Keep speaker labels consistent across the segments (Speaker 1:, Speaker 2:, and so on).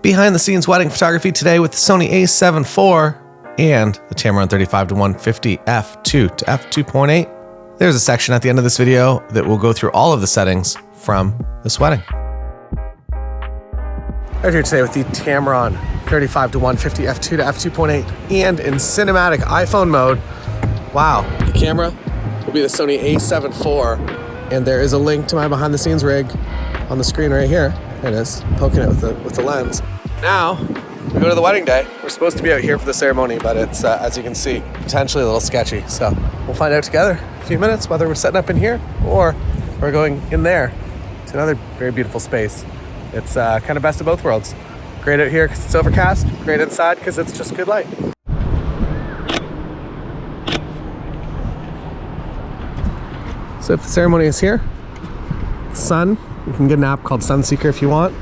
Speaker 1: Behind the scenes wedding photography today with the Sony A7IV and the Tamron 35-150 F2-2.8. There's a section at the end of this video that will go through all of the settings from this wedding. Right here today with the Tamron 35-150 F2-2.8 and in cinematic iPhone mode. Wow. The camera will be the Sony A7IV, and there is a link to my behind the scenes rig on the screen right here. There it is, poking it with the lens. Now, we go to the wedding day. We're supposed to be out here for the ceremony, but it's, as you can see, potentially a little sketchy. So we'll find out together in a few minutes whether we're setting up in here or we're going in there to another very beautiful space. It's kind of best of both worlds. Great out here because it's overcast, great inside because it's just good light. So if the ceremony is here, sun, you can get an app called Sunseeker if you want.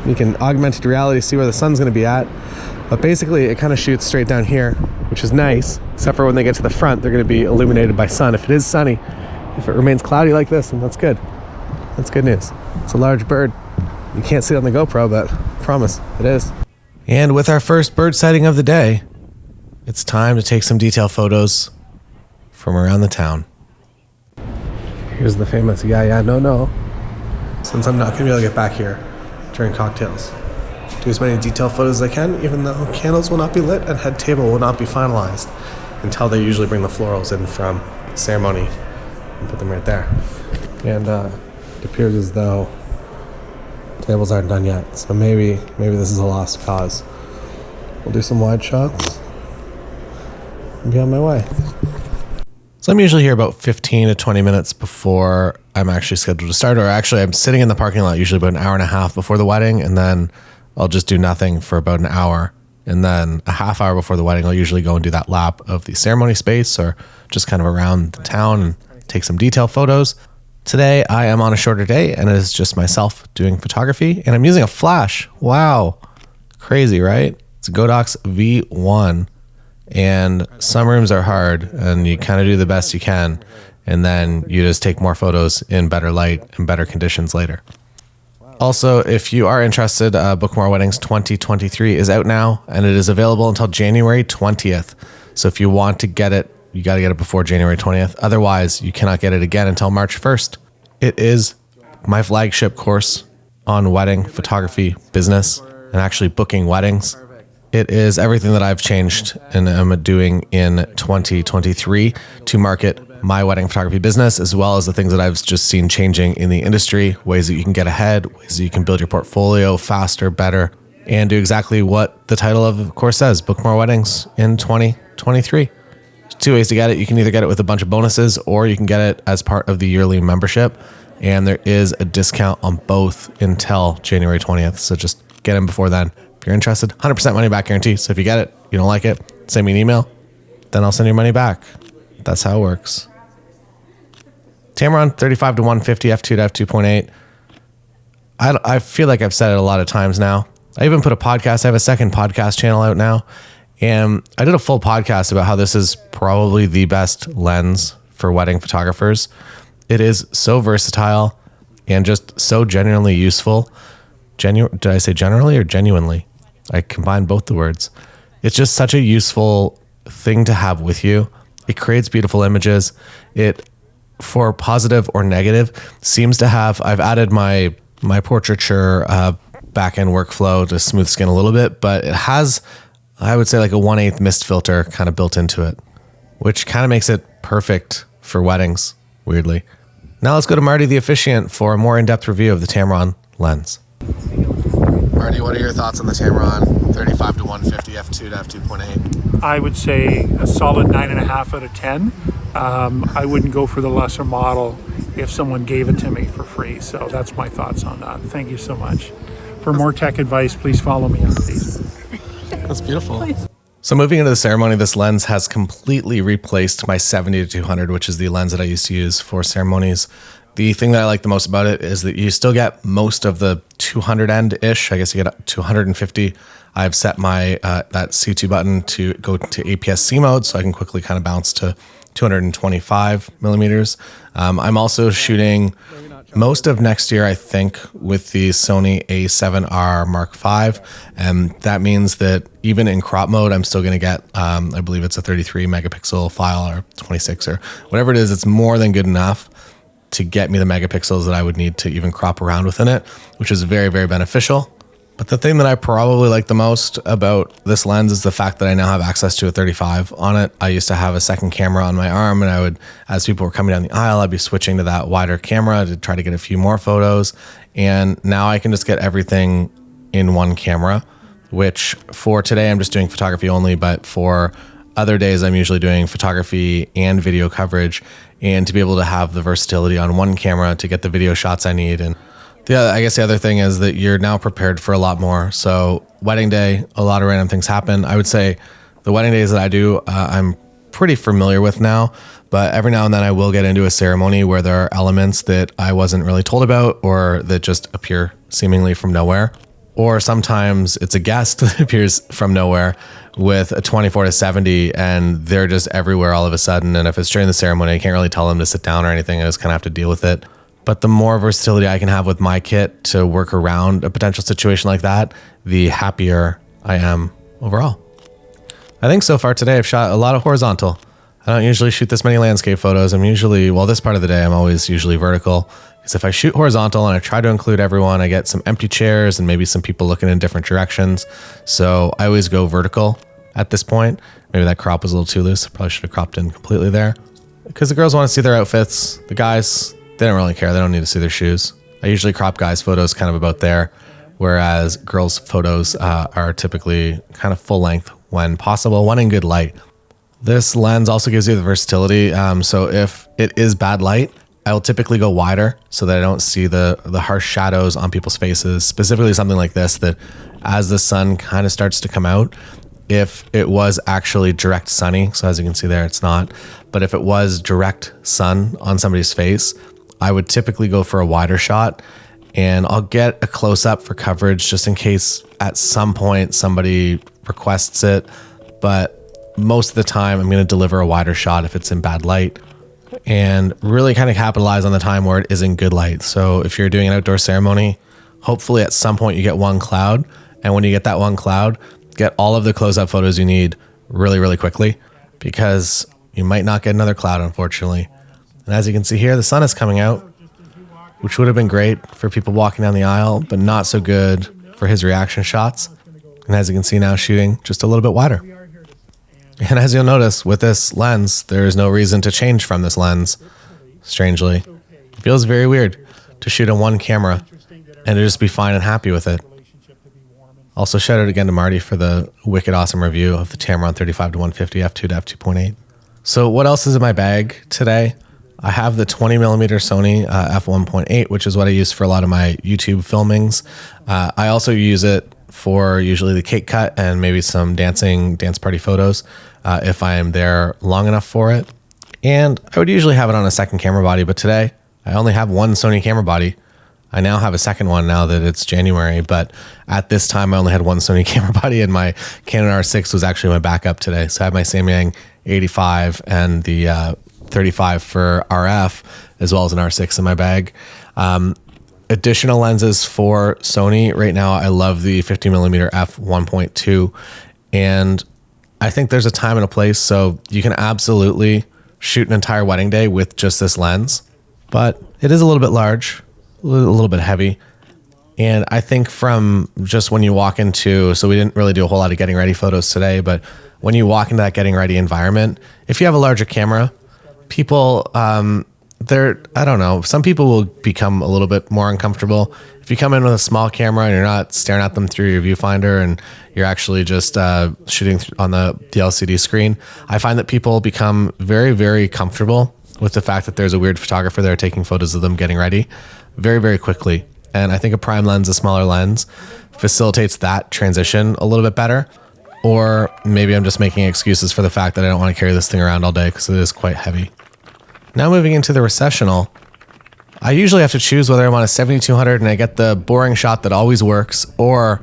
Speaker 1: You can augmented reality, see where the sun's going to be at. But basically, it kind of shoots straight down here, which is nice, except for when they get to the front, they're going to be illuminated by sun. If it is sunny, if it remains cloudy like this, then that's good. That's good news. It's a large bird. You can't see it on the GoPro, but I promise, it is. And with our first bird sighting of the day, it's time to take some detail photos from around the town. Here's the famous yeah, no. Since I'm not going to be able to get back here during cocktails, do as many detail photos as I can, even though candles will not be lit and head table will not be finalized until they usually bring the florals in from the ceremony and put them right there. And it appears as though tables aren't done yet, so maybe this is a lost cause. We'll do some wide shots and be on my way. So I'm usually here about 15 to 20 minutes before I'm actually scheduled to start, or actually I'm sitting in the parking lot usually about an hour and a half before the wedding, and then I'll just do nothing for about an hour, and then a half hour before the wedding I'll usually go and do that lap of the ceremony space or just kind of around the town and take some detail photos. Today I am on a shorter day and it is just myself doing photography, and I'm using a flash. Wow, crazy, right? It's a Godox V1. And some rooms are hard and you kind of do the best you can, and then you just take more photos in better light and better conditions later. Also, if you are interested, Book More Weddings 2023 is out now and it is available until January 20th. So if you want to get it, you got to get it before January 20th. Otherwise, you cannot get it again until March 1st. It is my flagship course on wedding photography business and actually booking weddings. It is everything that I've changed and am doing in 2023 to market my wedding photography business, as well as the things that I've just seen changing in the industry, ways that you can get ahead, ways that you can build your portfolio faster, better, and do exactly what the title of the course says, Book More Weddings in 2023. There's two ways to get it. You can either get it with a bunch of bonuses or you can get it as part of the yearly membership. And there is a discount on both until January 20th. So just get in before then. If you're interested, 100% money back guarantee. So if you get it, you don't like it, send me an email, then I'll send your money back. That's how it works. Tamron 35-150 F2-2.8. I feel like I've said it a lot of times now. I even put a podcast. I have a second podcast channel out now. And I did a full podcast about how this is probably the best lens for wedding photographers. It is so versatile and just so genuinely useful. Did I say generally or genuinely? I combined both the words. It's just such a useful thing to have with you. It creates beautiful images. It, for positive or negative, seems to have, I've added my portraiture back-end workflow to smooth skin a little bit, but it has, I would say, like a 1/8 mist filter kind of built into it, which kind of makes it perfect for weddings, weirdly. Now let's go to Marty the officiant for a more in-depth review of the Tamron lens. Marty, what are your thoughts on the Tamron 35-150 F2-2.8?
Speaker 2: I would say a solid 9.5 out of 10. I wouldn't go for the lesser model if someone gave it to me for free. So that's my thoughts on that. Thank you so much. For more tech advice, please follow me on Facebook.
Speaker 1: That's beautiful. So moving into the ceremony, this lens has completely replaced my 70-200, which is the lens that I used to use for ceremonies. The thing that I like the most about it is that you still get most of the 200 end-ish. I guess you get up to 150. I've set my that C2 button to go to APS-C mode, so I can quickly kind of bounce to 225 millimeters. I'm also shooting most of next year, I think, with the Sony A7R Mark V. And that means that even in crop mode, I'm still going to get, I believe it's a 33 megapixel file or 26 or whatever it is. It's more than good enough to get me the megapixels that I would need to even crop around within it, which is very, very beneficial. But the thing that I probably like the most about this lens is the fact that I now have access to a 35 on it. I used to have a second camera on my arm, and I would, as people were coming down the aisle, I'd be switching to that wider camera to try to get a few more photos. And now I can just get everything in one camera, which for today, I'm just doing photography only, but for other days, I'm usually doing photography and video coverage, and to be able to have the versatility on one camera to get the video shots I need. And I guess the other thing is that you're now prepared for a lot more. So wedding day, a lot of random things happen. I would say the wedding days that I do, I'm pretty familiar with now, but every now and then I will get into a ceremony where there are elements that I wasn't really told about or that just appear seemingly from nowhere. Or sometimes it's a guest that appears from nowhere with a 24-70 and they're just everywhere all of a sudden. And if it's during the ceremony, I can't really tell them to sit down or anything. I just kind of have to deal with it. But the more versatility I can have with my kit to work around a potential situation like that, the happier I am overall. I think so far today I've shot a lot of horizontal. I don't usually shoot this many landscape photos. I'm usually, well, this part of the day I'm always usually vertical. Because if I shoot horizontal and I try to include everyone, I get some empty chairs and maybe some people looking in different directions. So I always go vertical at this point. Maybe that crop was a little too loose. I probably should have cropped in completely there. Because the girls want to see their outfits. The guys, they don't really care. They don't need to see their shoes. I usually crop guys' photos kind of about there, whereas girls' photos are typically kind of full length when possible, when in good light. This lens also gives you the versatility. So if it is bad light, I will typically go wider so that I don't see the harsh shadows on people's faces, specifically something like this, that as the sun kind of starts to come out, if it was actually direct sunny, so as you can see there, it's not, but if it was direct sun on somebody's face, I would typically go for a wider shot, and I'll get a close-up for coverage just in case at some point somebody requests it. But most of the time, I'm going to deliver a wider shot if it's in bad light and really kind of capitalize on the time where it is in good light. So if you're doing an outdoor ceremony, hopefully at some point you get one cloud. And when you get that one cloud, get all of the close-up photos you need really, really quickly, because you might not get another cloud, unfortunately. And as you can see here, the sun is coming out, which would have been great for people walking down the aisle, but not so good for his reaction shots. And as you can see now, shooting just a little bit wider. And as you'll notice, with this lens, there is no reason to change from this lens. Strangely, it feels very weird to shoot on one camera and to just be fine and happy with it. Also, shout out again to Marty for the wicked awesome review of the Tamron 35-150 F2-2.8. So what else is in my bag today? I have the 20mm Sony F1.8, which is what I use for a lot of my YouTube filmings. I also use it for usually the cake cut and maybe some dance party photos if I am there long enough for it. And I would usually have it on a second camera body, but today I only have one Sony camera body. I now have a second one now that it's January, but at this time I only had one Sony camera body, and my Canon R6 was actually my backup today. So I have my Samyang 85 and the 35 for RF, as well as an R6 in my bag. Additional lenses for Sony right now, I love the 50mm F1.2, and I think there's a time and a place, so you can absolutely shoot an entire wedding day with just this lens, but it is a little bit large, a little bit heavy. And I think from just when you walk into, so we didn't really do a whole lot of getting ready photos today, but when you walk into that getting ready environment, if you have a larger camera, people, I don't know, some people will become a little bit more uncomfortable. If you come in with a small camera and you're not staring at them through your viewfinder and you're actually just shooting on the LCD screen, I find that people become very, very comfortable with the fact that there's a weird photographer there taking photos of them getting ready very, very quickly. And I think a prime lens, a smaller lens, facilitates that transition a little bit better. Or maybe I'm just making excuses for the fact that I don't want to carry this thing around all day because it is quite heavy. Now moving into the recessional, I usually have to choose whether I'm on a 7200 and I get the boring shot that always works, or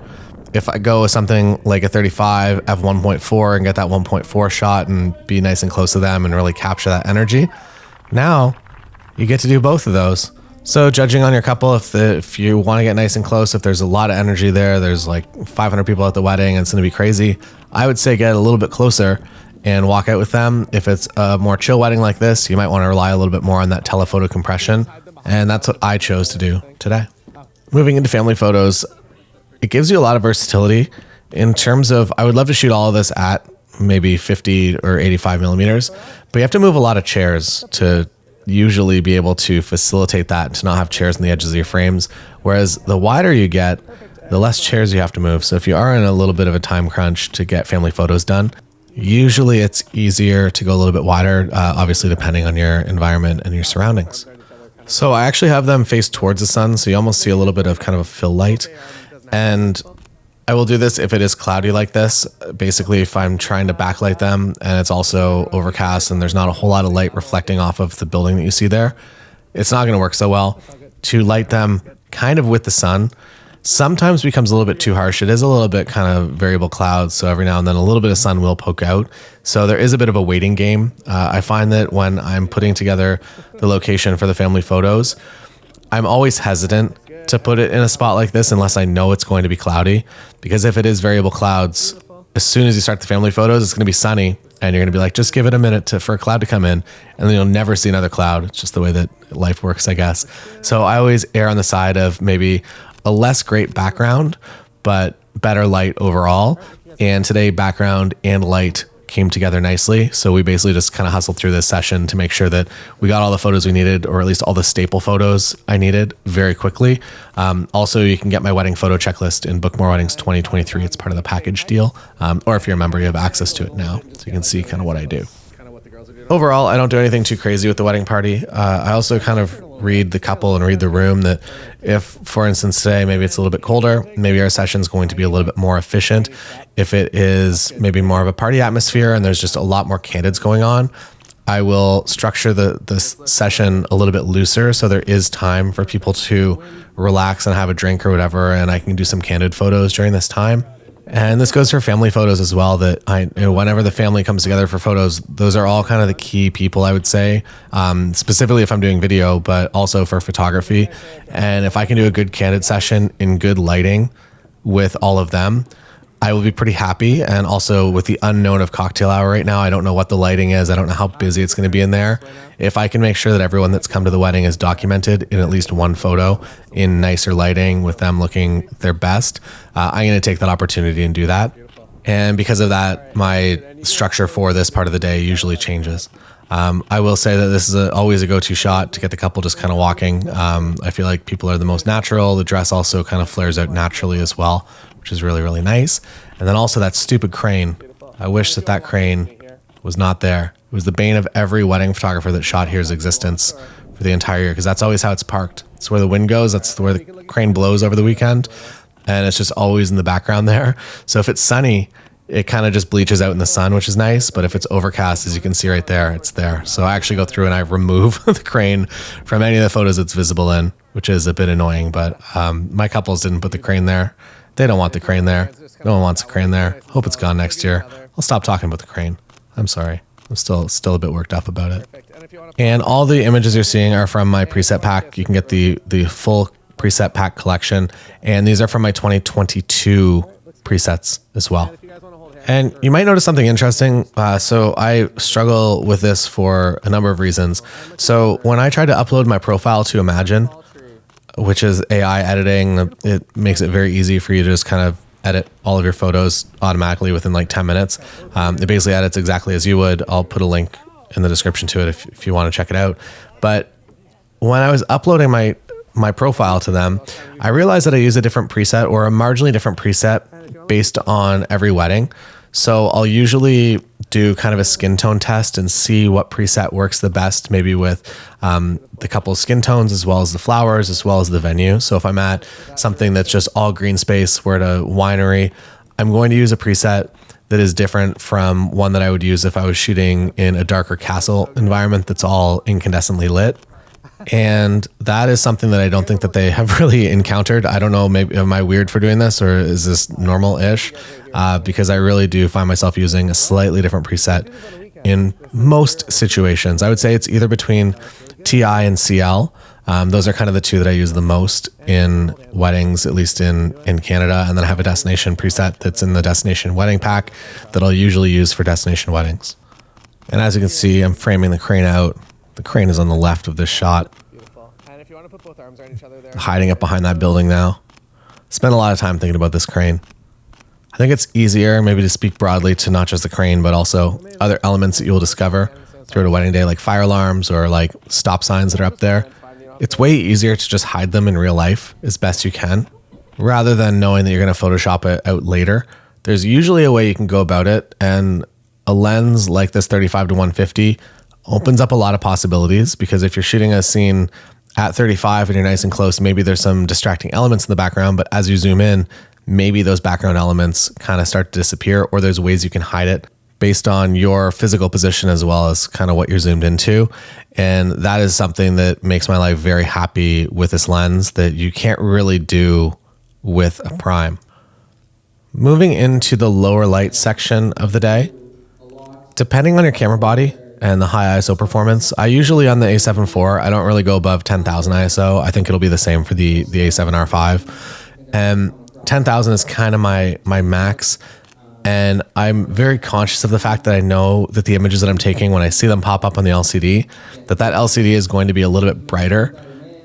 Speaker 1: if I go with something like a 35 f1.4 and get that 1.4 shot and be nice and close to them and really capture that energy. Now you get to do both of those. So judging on your couple, if you want to get nice and close, if there's a lot of energy there, there's like 500 people at the wedding and it's going to be crazy, I would say get a little bit closer and walk out with them. If it's a more chill wedding like this, you might want to rely a little bit more on that telephoto compression. And that's what I chose to do today. Moving into family photos, it gives you a lot of versatility in terms of, I would love to shoot all of this at maybe 50 or 85 millimeters, but you have to move a lot of chairs to usually be able to facilitate that, to not have chairs on the edges of your frames. Whereas the wider you get, the less chairs you have to move. So if you are in a little bit of a time crunch to get family photos done, usually it's easier to go a little bit wider, obviously depending on your environment and your surroundings. So I actually have them face towards the sun, so you almost see a little bit of kind of a fill light. And I will do this if it is cloudy like this. Basically, if I'm trying to backlight them and it's also overcast and there's not a whole lot of light reflecting off of the building that you see there, it's not going to work so well. To light them kind of with the sun sometimes becomes a little bit too harsh. It is a little bit kind of variable clouds, so every now and then a little bit of sun will poke out. So there is a bit of a waiting game. I find that when I'm putting together the location for the family photos, I'm always hesitant to put it in a spot like this unless I know it's going to be cloudy, because if it is variable clouds, as soon as you start the family photos, it's going to be sunny and you're going to be like, just give it a minute for a cloud to come in, and then you'll never see another cloud. It's just the way that life works, I guess. So I always err on the side of maybe a less great background, but better light overall. And today, background and light came together nicely. So we basically just kind of hustled through this session to make sure that we got all the photos we needed, or at least all the staple photos I needed, very quickly. Also, you can get my wedding photo checklist in Book More Weddings 2023. It's part of the package deal. Or if you're a member, you have access to it now. So you can see kind of what I do. Overall, I don't do anything too crazy with the wedding party. I also kind of read the couple and read the room, that if, for instance, today maybe it's a little bit colder, maybe our session's going to be a little bit more efficient. If it is maybe more of a party atmosphere and there's just a lot more candids going on, I will structure the session a little bit looser so there is time for people to relax and have a drink or whatever, and I can do some candid photos during this time. And this goes for family photos as well, that whenever the family comes together for photos, those are all kind of the key people, I would say, specifically if I'm doing video, but also for photography. And if I can do a good candid session in good lighting with all of them, I will be pretty happy. And also with the unknown of cocktail hour right now, I don't know what the lighting is. I don't know how busy it's going to be in there. If I can make sure that everyone that's come to the wedding is documented in at least one photo in nicer lighting with them looking their best, I'm going to take that opportunity and do that. And because of that, my structure for this part of the day usually changes. I will say that this is always a go-to shot to get the couple just kind of walking. I feel like people are the most natural. The dress also kind of flares out naturally as well, which is really, really nice. And then also that stupid crane. I wish that crane was not there. It was the bane of every wedding photographer that shot here's existence for the entire year, because that's always how it's parked. It's where the wind goes. That's where the crane blows over the weekend. And it's just always in the background there. So if it's sunny, it kind of just bleaches out in the sun, which is nice. But if it's overcast, as you can see right there, it's there. So I actually go through and I remove the crane from any of the photos it's visible in, which is a bit annoying. But my couples didn't put the crane there. They don't want the crane there. No one wants a crane there. Hope it's gone next year. I'll stop talking about the crane. I'm sorry. I'm still a bit worked up about it. And all the images you're seeing are from my preset pack. You can get the full preset pack collection. And these are from my 2022 presets as well. And you might notice something interesting. So I struggle with this for a number of reasons. So when I try to upload my profile to Imagine, which is AI editing, it makes it very easy for you to just kind of edit all of your photos automatically within like 10 minutes. It basically edits exactly as you would. I'll put a link in the description to it if you want to check it out. But when I was uploading my profile to them, I realized that I use a different preset, or a marginally different preset based on every wedding. So I'll usually do kind of a skin tone test and see what preset works the best, maybe with the couple skin tones, as well as the flowers, as well as the venue. So if I'm at something that's just all green space, we're at a winery, I'm going to use a preset that is different from one that I would use if I was shooting in a darker castle environment that's all incandescently lit. And that is something that I don't think that they have really encountered. I don't know, maybe am I weird for doing this, or is this normal-ish? Because I really do find myself using a slightly different preset in most situations. I would say it's either between TI and CL. Those are kind of the two that I use the most in weddings, at least in Canada. And then I have a destination preset that's in the destination wedding pack that I'll usually use for destination weddings. And as you can see, I'm framing the crane out. The crane is on the left of this shot.
Speaker 2: Beautiful. And if you want to put both arms around each other there.
Speaker 1: Hiding it behind that building now. Spent a lot of time thinking about this crane. I think it's easier maybe to speak broadly to not just the crane, but also other elements that you'll discover throughout a wedding day, like fire alarms or like stop signs that are up there. It's way easier to just hide them in real life as best you can, rather than knowing that you're going to Photoshop it out later. There's usually a way you can go about it, and a lens like this 35-150 opens up a lot of possibilities, because if you're shooting a scene at 35 and you're nice and close, maybe there's some distracting elements in the background, but as you zoom in, maybe those background elements kind of start to disappear, or there's ways you can hide it based on your physical position as well as kind of what you're zoomed into. And that is something that makes my life very happy with this lens that you can't really do with a prime. Moving into the lower light section of the day, depending on your camera body and the high ISO performance, I usually on the A7IV, I don't really go above 10,000 ISO. I think it'll be the same for the A7R5. And 10,000 is kind of my max. And I'm very conscious of the fact that I know that the images that I'm taking, when I see them pop up on the LCD, that LCD is going to be a little bit brighter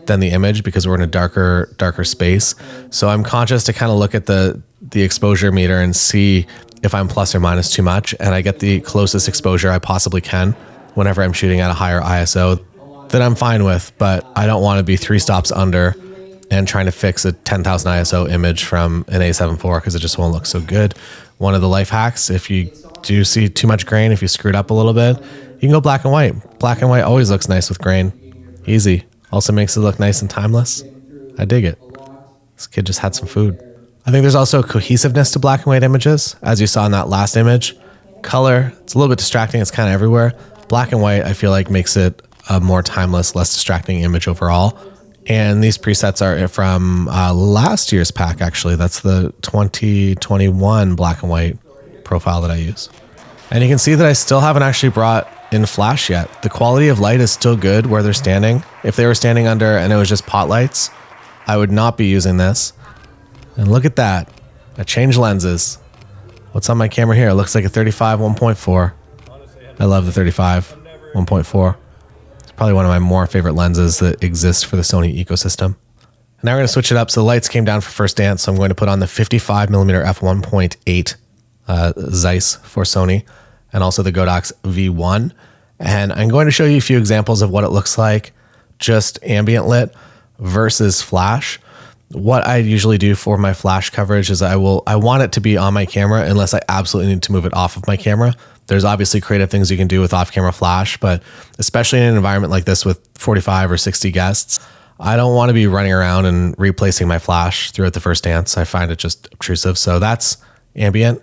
Speaker 1: than the image because we're in a darker space. So I'm conscious to kind of look at the exposure meter and see if I'm plus or minus too much. And I get the closest exposure I possibly can whenever I'm shooting at a higher ISO that I'm fine with, but I don't want to be 3 stops under and trying to fix a 10,000 ISO image from an A7IV because it just won't look so good. One of the life hacks, if you do see too much grain, if you screw it up a little bit, you can go black and white. Black and white always looks nice with grain. Easy. Also makes it look nice and timeless. I dig it. This kid just had some food. I think there's also cohesiveness to black and white images, as you saw in that last image. Color, it's a little bit distracting. It's kind of everywhere. Black and white, I feel like, makes it a more timeless, less distracting image overall. And these presets are from last year's pack, actually. That's the 2021 black and white profile that I use. And you can see that I still haven't actually brought in flash yet. The quality of light is still good where they're standing. If they were standing under and it was just pot lights, I would not be using this. And look at that. I changed lenses. What's on my camera here? It looks like a 35-1.4. I love the 35-1.4. Probably one of my more favorite lenses that exist for the Sony ecosystem. And now we're going to switch it up. So the lights came down for first dance. So I'm going to put on the 55mm F1.8 Zeiss for Sony, and also the Godox V1. And I'm going to show you a few examples of what it looks like just ambient lit versus flash. What I usually do for my flash coverage is I want it to be on my camera unless I absolutely need to move it off of my camera. There's obviously creative things you can do with off-camera flash, but especially in an environment like this with 45 or 60 guests, I don't want to be running around and replacing my flash throughout the first dance. I find it just obtrusive. So that's ambient.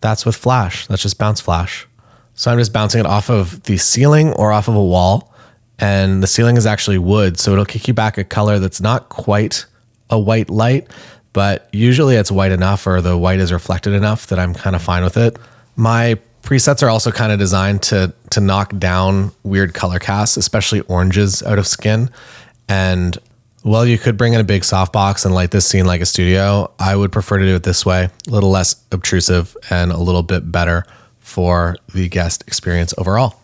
Speaker 1: That's with flash. That's just bounce flash. So I'm just bouncing it off of the ceiling or off of a wall, and the ceiling is actually wood, so it'll kick you back a color that's not quite a white light, but usually it's white enough, or the white is reflected enough that I'm kind of fine with it. My presets are also kind of designed to knock down weird color casts, especially oranges out of skin. And while you could bring in a big softbox and light this scene like a studio, I would prefer to do it this way, a little less obtrusive and a little bit better for the guest experience overall.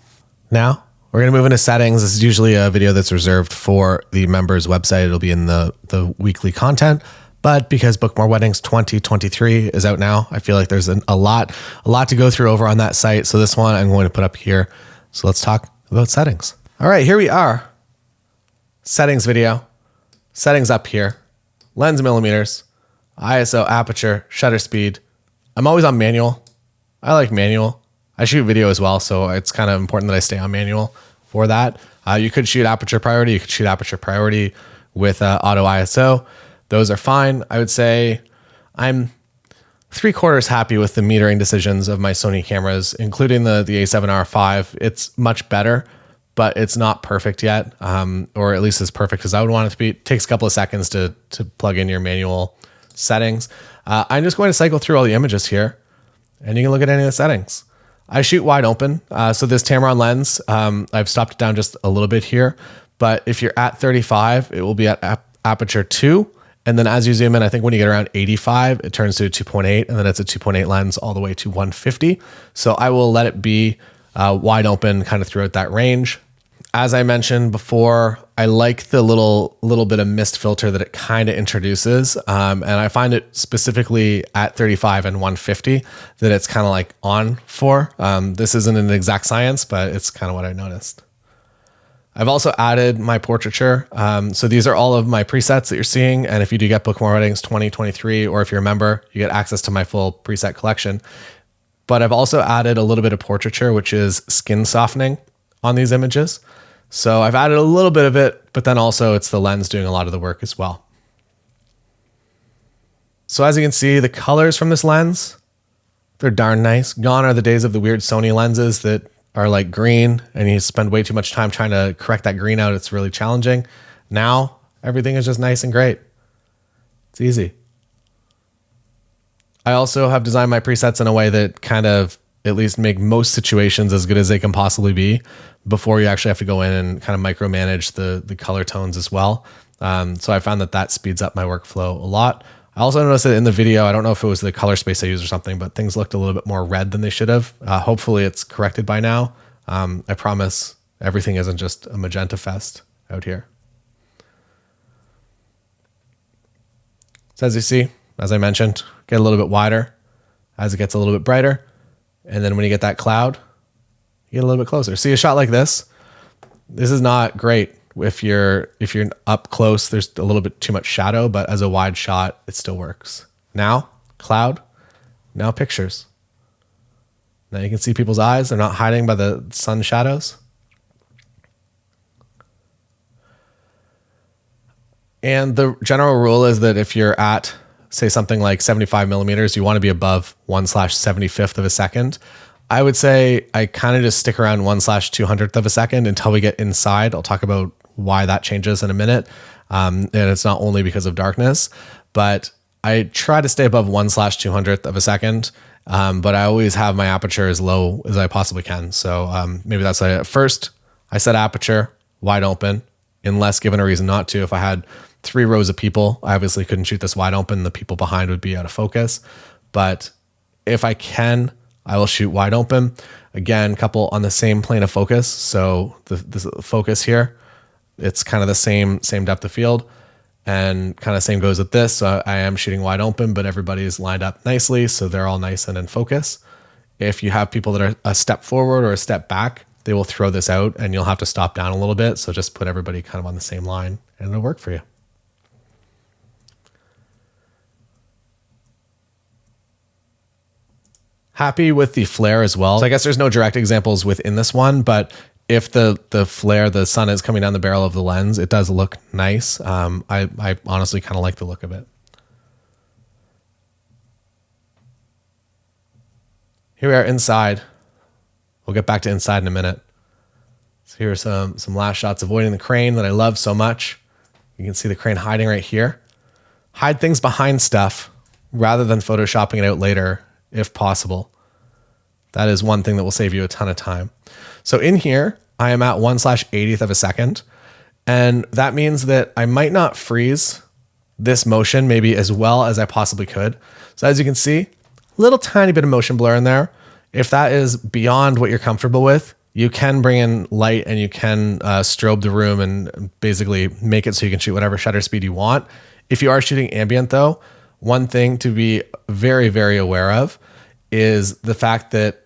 Speaker 1: Now, we're going to move into settings. This is usually a video that's reserved for the members' website. It'll be in the weekly content. But because Book More Weddings 2023 is out now, I feel like there's a lot to go through over on that site. So this one I'm going to put up here. So let's talk about settings. All right, here we are. Settings video. Settings up here. Lens millimeters. ISO, aperture, shutter speed. I'm always on manual. I like manual. I shoot video as well, so it's kind of important that I stay on manual for that. You could shoot aperture priority. You could shoot aperture priority with auto ISO. Those are fine. I would say I'm 3/4 happy with the metering decisions of my Sony cameras, including the A7R5. It's much better, but it's not perfect yet, or at least as perfect as I would want it to be. It takes a couple of seconds to plug in your manual settings. I'm just going to cycle through all the images here, and you can look at any of the settings. I shoot wide open. So this Tamron lens, I've stopped it down just a little bit here, But if you're at 35, it will be at aperture 2. And then as you zoom in, I think when you get around 85, it turns to a 2.8, and then it's a 2.8 lens all the way to 150. So I will let it be wide open kind of throughout that range. As I mentioned before, I like the little bit of mist filter that it kind of introduces. And I find it specifically at 35 and 150 that it's kind of like on for. This isn't an exact science, but it's kind of what I noticed. I've also added my portraiture. So these are all of my presets that you're seeing. And if you do get Book More Weddings 2023, or if you're a member, you get access to my full preset collection. But I've also added a little bit of portraiture, which is skin softening on these images. So I've added a little bit of it, but then also it's the lens doing a lot of the work as well. So as you can see, the colors from this lens, they're darn nice. Gone are the days of the weird Sony lenses that are like green and you spend way too much time trying to correct that green out. It's really challenging. Now everything is just nice and great. It's easy. I also have designed my presets in a way that kind of at least make most situations as good as they can possibly be before you actually have to go in and kind of micromanage the color tones as well. So I found that speeds up my workflow a lot. I also noticed that in the video, I don't know if it was the color space I used or something, but things looked a little bit more red than they should have. Hopefully it's corrected by now. I promise everything isn't just a magenta fest out here. So as you see, as I mentioned, get a little bit wider as it gets a little bit brighter. And then when you get that cloud, you get a little bit closer. See a shot like this. This is not great. If you're up close, there's a little bit too much shadow, but as a wide shot, it still works. Now, cloud, now pictures. Now you can see people's eyes. They're not hiding by the sun shadows. And the general rule is that if you're at, say, something like 75 millimeters, you want to be above 1/75th of a second. I would say I kind of just stick around 1/200th of a second until we get inside. I'll talk about why that changes in a minute. And it's not only because of darkness, but I try to stay above 1/200th of a second. But I always have my aperture as low as I possibly can. So maybe that's why at first I set aperture wide open, unless given a reason not to. If I had 3 rows of people, I obviously couldn't shoot this wide open. The people behind would be out of focus. But if I can, I will shoot wide open. Again, couple on the same plane of focus. So the focus here, it's kind of the same depth of field, and kind of same goes with this. So I am shooting wide open, but everybody's lined up nicely. So they're all nice and in focus. If you have people that are a step forward or a step back, they will throw this out and you'll have to stop down a little bit. So just put everybody kind of on the same line and it'll work for you. Happy with the flare as well. So I guess there's no direct examples within this one, but if the flare, the sun is coming down the barrel of the lens, it does look nice. I honestly kind of like the look of it. Here we are inside. We'll get back to inside in a minute. So here are some last shots avoiding the crane that I love so much. You can see the crane hiding right here. Hide things behind stuff rather than photoshopping it out later if possible. That is one thing that will save you a ton of time. So in here, I am at 1/80th of a second. And that means that I might not freeze this motion maybe as well as I possibly could. So as you can see, little tiny bit of motion blur in there. If that is beyond what you're comfortable with, you can bring in light and you can strobe the room and basically make it so you can shoot whatever shutter speed you want. If you are shooting ambient though, one thing to be very, very aware of is the fact that,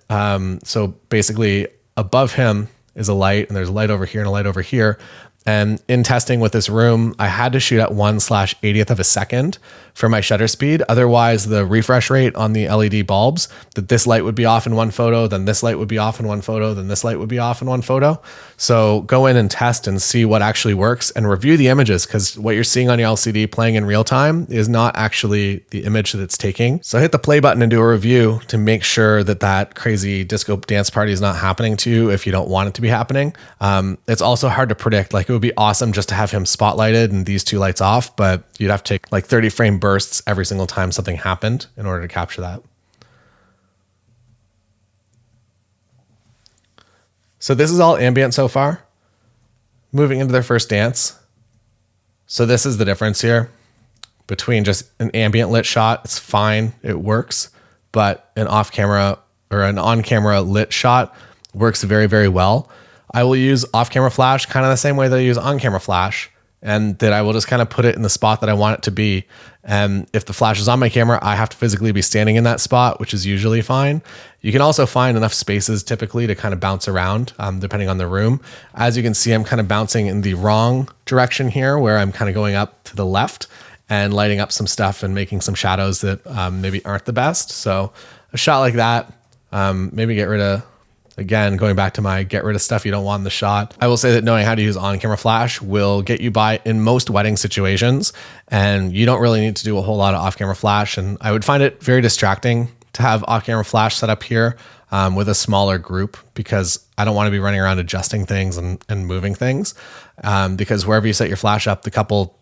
Speaker 1: so basically above him is a light and there's a light over here and a light over here. And in testing with this room, I had to shoot at 1/80th of a second for my shutter speed. Otherwise, the refresh rate on the LED bulbs, that this light would be off in one photo, then this light would be off in one photo, then this light would be off in one photo. So go in and test and see what actually works and review the images, because what you're seeing on your LCD playing in real time is not actually the image that it's taking. So hit the play button and do a review to make sure that that crazy disco dance party is not happening to you if you don't want it to be happening. It's also hard to predict. Like, it would be awesome just to have him spotlighted and these two lights off, but you'd have to take like 30 frame bursts every single time something happened in order to capture that. So this is all ambient so far. moving into their first dance. So this is the difference here between just an ambient lit shot. It's fine, it works, but an off camera or an on camera lit shot works very, very well. I will use off camera flash kind of the same way that I use on camera flash, and that I will just kind of put it in the spot that I want it to be. And if the flash is on my camera, I have to physically be standing in that spot, which is usually fine. You can also find enough spaces typically to kind of bounce around, depending on the room. As you can see, I'm kind of bouncing in the wrong direction here, where I'm kind of going up to the left and lighting up some stuff and making some shadows that maybe aren't the best. So a shot like that, maybe get rid of, again, going back to my get rid of stuff you don't want in the shot. I will say that knowing how to use on-camera flash will get you by in most wedding situations, and you don't really need to do a whole lot of off-camera flash. And I would find it very distracting to have off-camera flash set up here with a smaller group, because I don't want to be running around adjusting things and moving things. Because wherever you set your flash up, the couple,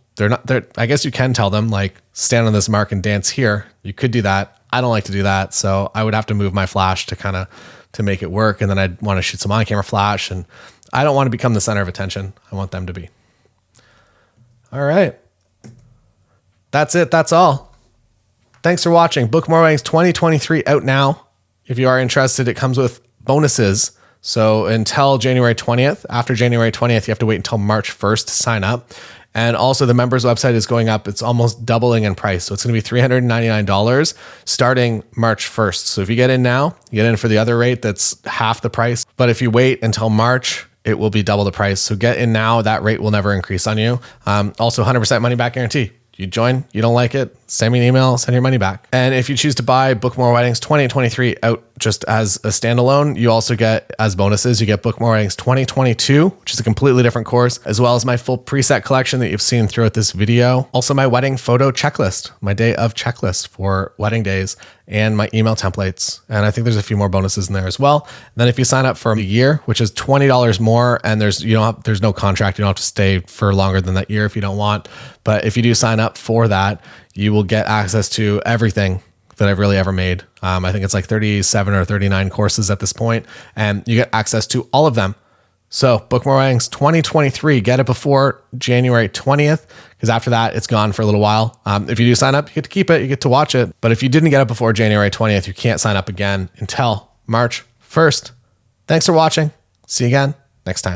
Speaker 1: I guess you can tell them like, stand on this mark and dance here. You could do that. I don't like to do that. So I would have to move my flash to make it work. And then I'd want to shoot some on-camera flash, and I don't want to become the center of attention. I want them to be. All right. That's it. That's all. Thanks for watching. Book More Weddings 2023 out now. If you are interested, it comes with bonuses. So until January 20th, after January 20th, you have to wait until March 1st to sign up. And also the members website is going up. It's almost doubling in price. So it's going to be $399 starting March 1st. So if you get in now, you get in for the other rate that's half the price. But if you wait until March, it will be double the price. So get in now. That rate will never increase on you. Also 100% money back guarantee. You join, you don't like it, send me an email, send your money back. And if you choose to buy Book More Weddings 2023 out just as a standalone, you also get, as bonuses, you get Book More Weddings 2022, which is a completely different course, as well as my full preset collection that you've seen throughout this video. Also my wedding photo checklist, my day of checklist for wedding days, and my email templates. And I think there's a few more bonuses in there as well. And then if you sign up for a year, which is $20 more, and there's no contract, you don't have to stay for longer than that year if you don't want. But if you do sign up for that, you will get access to everything that I've really ever made. I think it's like 37 or 39 courses at this point, and you get access to all of them. So Book More Weddings 2023, get it before January 20th, because after that, it's gone for a little while. If you do sign up, you get to keep it, you get to watch it. But if you didn't get it before January 20th, you can't sign up again until March 1st. Thanks for watching. See you again next time.